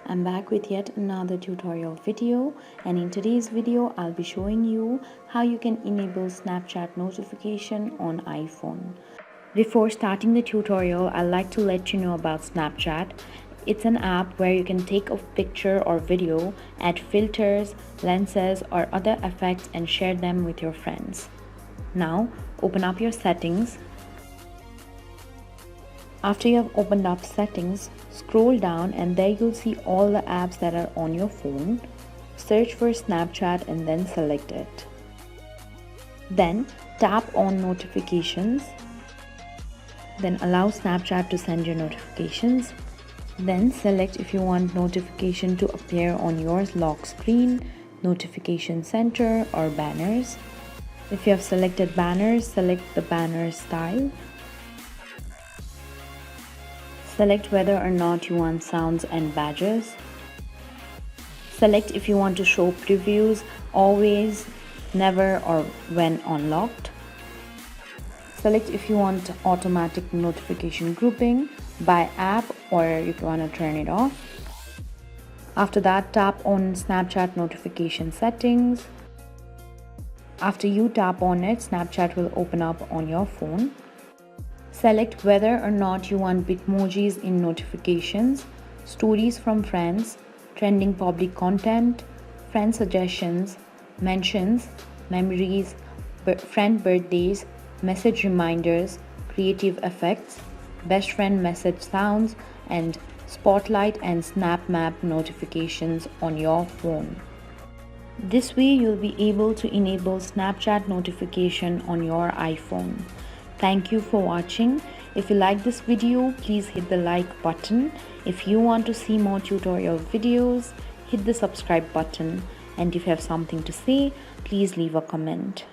I'm back with yet another tutorial video, and in today's video I'll be showing you how you can enable Snapchat notification on iPhone. Before starting the tutorial, I'd like to let you know about Snapchat. It's an app where you can take a picture or video, add filters, lenses or other effects and share them with your friends. Now open up your settings. After you have opened up settings, scroll down and there you'll see all the apps that are on your phone. Search for Snapchat and then select it. Then tap on notifications. Then allow Snapchat to send you notifications. Then select if you want notification to appear on your lock screen, notification center or banners. If you have selected banners, select the banner style. Select whether or not you want sounds and badges. Select if you want to show previews, always, never or when unlocked. Select if you want automatic notification grouping by app or if you want to turn it off. After that, tap on Snapchat notification settings. After you tap on it, Snapchat will open up on your phone. Select whether or not you want Bitmojis in notifications, stories from friends, trending public content, friend suggestions, mentions, memories, friend birthdays, message reminders, creative effects, best friend message sounds, and spotlight and snap map notifications on your phone. This way you'll be able to enable Snapchat notification on your iPhone. Thank you for watching. If you like this video, please hit the like button. If you want to see more tutorial videos, hit the subscribe button. And if you have something to say, please leave a comment.